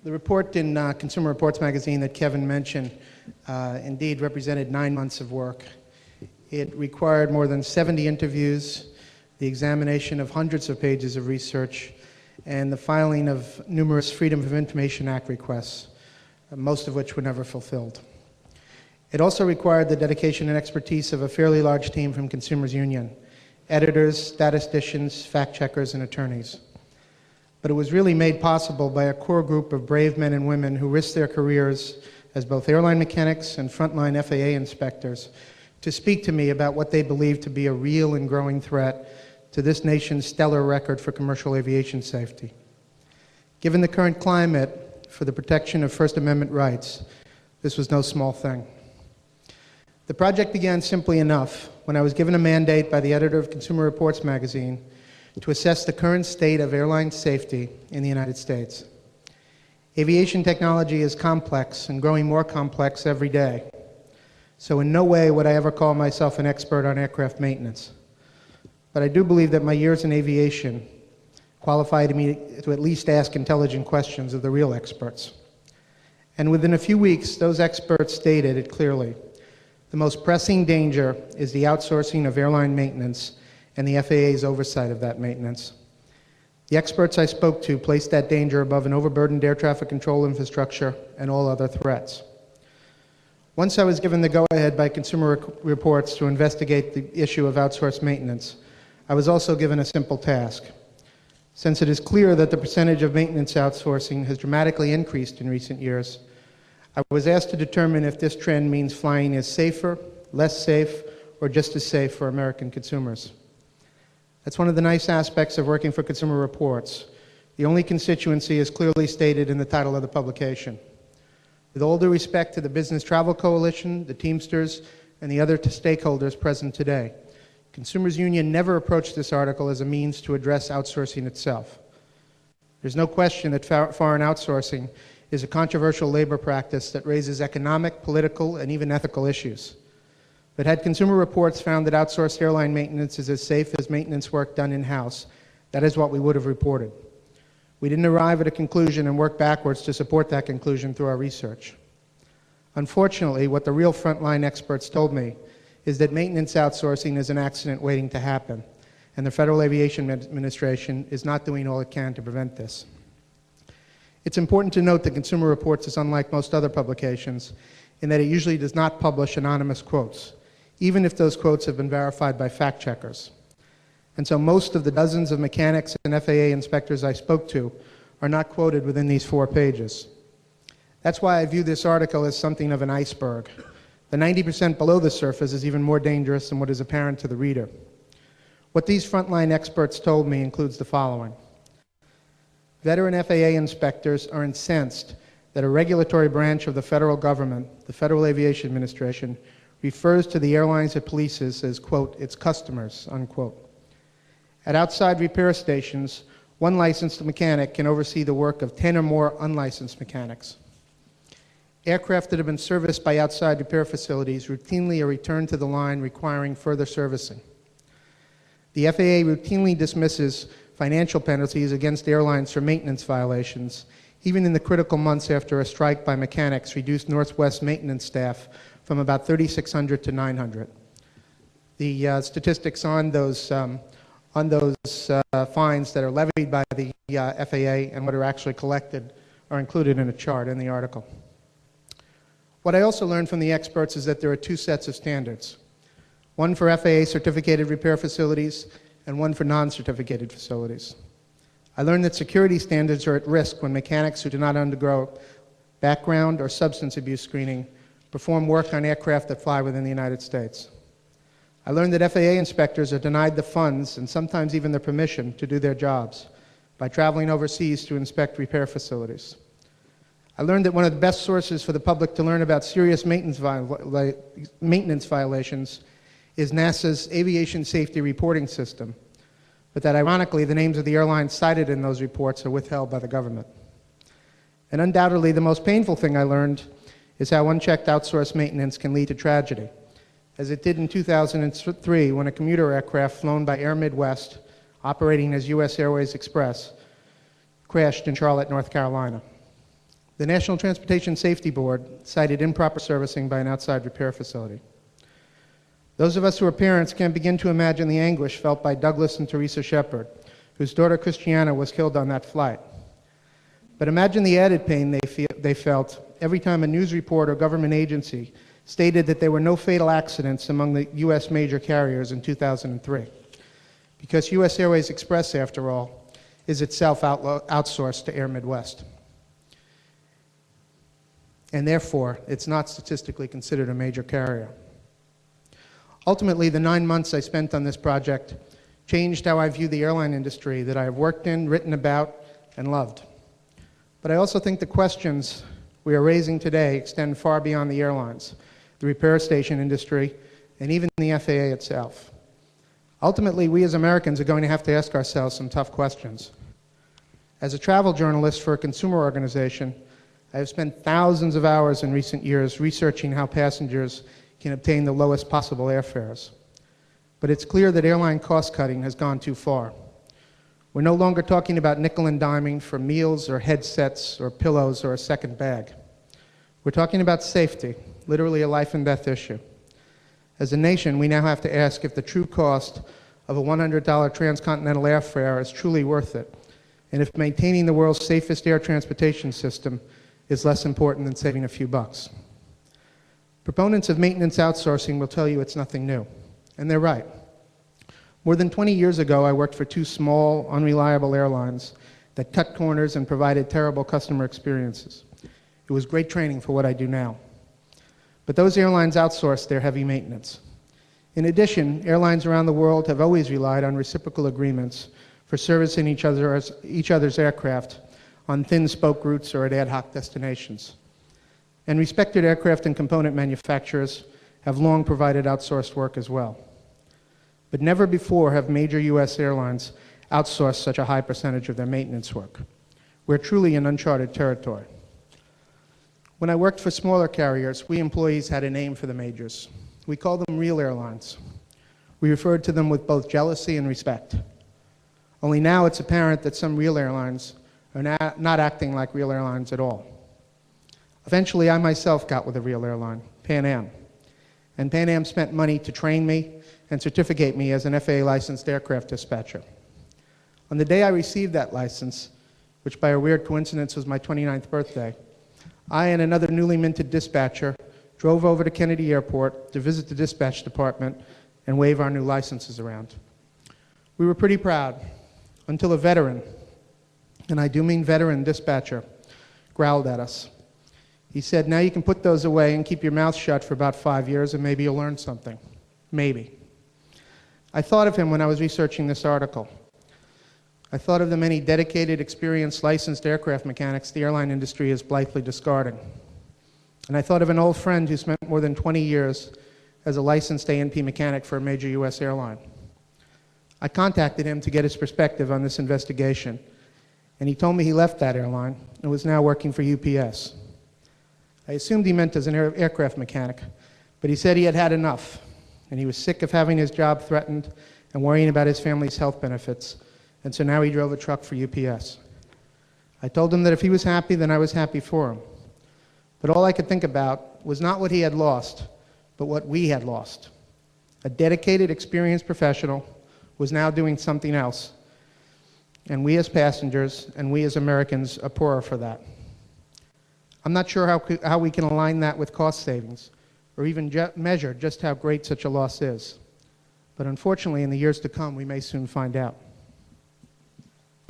The report in Consumer Reports magazine that Kevin mentioned indeed represented 9 months of work. It required more than 70 interviews, the examination of hundreds of pages of research, and the filing of numerous Freedom of Information Act requests, most of which were never fulfilled. It also required the dedication and expertise of a fairly large team from Consumers Union, editors, statisticians, fact-checkers, and attorneys. But it was really made possible by a core group of brave men and women who risked their careers as both airline mechanics and frontline FAA inspectors to speak to me about what they believed to be a real and growing threat to this nation's stellar record for commercial aviation safety. Given the current climate for the protection of First Amendment rights, this was no small thing. The project began simply enough when I was given a mandate by the editor of Consumer Reports magazine to assess the current state of airline safety in the United States. Aviation technology is complex and growing more complex every day. So in no way would I ever call myself an expert on aircraft maintenance. But I do believe that my years in aviation qualified me to at least ask intelligent questions of the real experts. And within a few weeks, those experts stated it clearly. The most pressing danger is the outsourcing of airline maintenance and the FAA's oversight of that maintenance. The experts I spoke to placed that danger above an overburdened air traffic control infrastructure and all other threats. Once I was given the go-ahead by Consumer Reports to investigate the issue of outsourced maintenance, I was also given a simple task. Since it is clear that the percentage of maintenance outsourcing has dramatically increased in recent years, I was asked to determine if this trend means flying is safer, less safe, or just as safe for American consumers. That's one of the nice aspects of working for Consumer Reports. The only constituency is clearly stated in the title of the publication. With all due respect to the Business Travel Coalition, the Teamsters, and the other stakeholders present today, Consumers Union never approached this article as a means to address outsourcing itself. There's no question that foreign outsourcing is a controversial labor practice that raises economic, political, and even ethical issues. But had Consumer Reports found that outsourced airline maintenance is as safe as maintenance work done in-house, that is what we would have reported. We didn't arrive at a conclusion and work backwards to support that conclusion through our research. Unfortunately, what the real frontline experts told me is that maintenance outsourcing is an accident waiting to happen, and the Federal Aviation Administration is not doing all it can to prevent this. It's important to note that Consumer Reports is unlike most other publications in that it usually does not publish anonymous quotes, even if those quotes have been verified by fact checkers. And so most of the dozens of mechanics and FAA inspectors I spoke to are not quoted within these 4 pages. That's why I view this article as something of an iceberg. The 90% below the surface is even more dangerous than what is apparent to the reader. What these frontline experts told me includes the following. Veteran FAA inspectors are incensed that a regulatory branch of the federal government, the Federal Aviation Administration, refers to the airlines it polices as, quote, its customers, unquote. At outside repair stations, one licensed mechanic can oversee the work of 10 or more unlicensed mechanics. Aircraft that have been serviced by outside repair facilities routinely are returned to the line requiring further servicing. The FAA routinely dismisses financial penalties against airlines for maintenance violations, even in the critical months after a strike by mechanics reduced Northwest maintenance staff from about 3,600 to 900. The statistics on those fines that are levied by the FAA and what are actually collected are included in a chart in the article. What I also learned from the experts is that there are 2 sets of standards, one for FAA certificated repair facilities and one for non-certificated facilities. I learned that security standards are at risk when mechanics who do not undergo background or substance abuse screening perform work on aircraft that fly within the United States. I learned that FAA inspectors are denied the funds and sometimes even the permission to do their jobs by traveling overseas to inspect repair facilities. I learned that one of the best sources for the public to learn about serious maintenance violations is NASA's Aviation Safety Reporting System, but that ironically the names of the airlines cited in those reports are withheld by the government. And undoubtedly the most painful thing I learned is how unchecked outsourced maintenance can lead to tragedy, as it did in 2003 when a commuter aircraft flown by Air Midwest, operating as US Airways Express, crashed in Charlotte, North Carolina. The National Transportation Safety Board cited improper servicing by an outside repair facility. Those of us who are parents can begin to imagine the anguish felt by Douglas and Teresa Shepard, whose daughter Christiana was killed on that flight. But imagine the added pain they felt every time a news report or government agency stated that there were no fatal accidents among the U.S. major carriers in 2003. Because U.S. Airways Express, after all, is itself outsourced to Air Midwest. And therefore, it's not statistically considered a major carrier. Ultimately, the 9 months I spent on this project changed how I view the airline industry that I have worked in, written about, and loved. But I also think the questions we are raising today extend far beyond the airlines, the repair station industry, and even the FAA itself. Ultimately, we as Americans are going to have to ask ourselves some tough questions. As a travel journalist for a consumer organization, I have spent thousands of hours in recent years researching how passengers can obtain the lowest possible airfares. But it's clear that airline cost-cutting has gone too far. We're no longer talking about nickel and diming for meals or headsets or pillows or a second bag. We're talking about safety, literally a life and death issue. As a nation, we now have to ask if the true cost of a $100 transcontinental airfare is truly worth it, and if maintaining the world's safest air transportation system is less important than saving a few bucks. Proponents of maintenance outsourcing will tell you it's nothing new, and they're right. More than 20 years ago, I worked for two small, unreliable airlines that cut corners and provided terrible customer experiences. It was great training for what I do now. But those airlines outsourced their heavy maintenance. In addition, airlines around the world have always relied on reciprocal agreements for servicing each other's aircraft on thin spoke routes or at ad hoc destinations. And respected aircraft and component manufacturers have long provided outsourced work as well. But never before have major U.S. airlines outsourced such a high percentage of their maintenance work. We're truly in uncharted territory. When I worked for smaller carriers, we employees had a name for the majors. We called them real airlines. We referred to them with both jealousy and respect. Only now it's apparent that some real airlines are not acting like real airlines at all. Eventually, I myself got with a real airline, Pan Am. And Pan Am spent money to train me and certificate me as an FAA licensed aircraft dispatcher. On the day I received that license, which by a weird coincidence was my 29th birthday, I and another newly minted dispatcher drove over to Kennedy Airport to visit the dispatch department and wave our new licenses around. We were pretty proud, until a veteran, and I do mean veteran dispatcher, growled at us. He said, "Now you can put those away and keep your mouth shut for about 5 years and maybe you'll learn something." Maybe. I thought of him when I was researching this article. I thought of the many dedicated, experienced, licensed aircraft mechanics the airline industry is blithely discarding. And I thought of an old friend who spent more than 20 years as a licensed A&P mechanic for a major U.S. airline. I contacted him to get his perspective on this investigation, and he told me he left that airline and was now working for UPS. I assumed he meant as an aircraft mechanic, but he said he had had enough, and he was sick of having his job threatened and worrying about his family's health benefits, and so now he drove a truck for UPS. I told him that if he was happy, then I was happy for him. But all I could think about was not what he had lost, but what we had lost. A dedicated, experienced professional was now doing something else, and we as passengers and we as Americans are poorer for that. I'm not sure how we can align that with cost savings or even measure just how great such a loss is. But unfortunately, in the years to come, we may soon find out.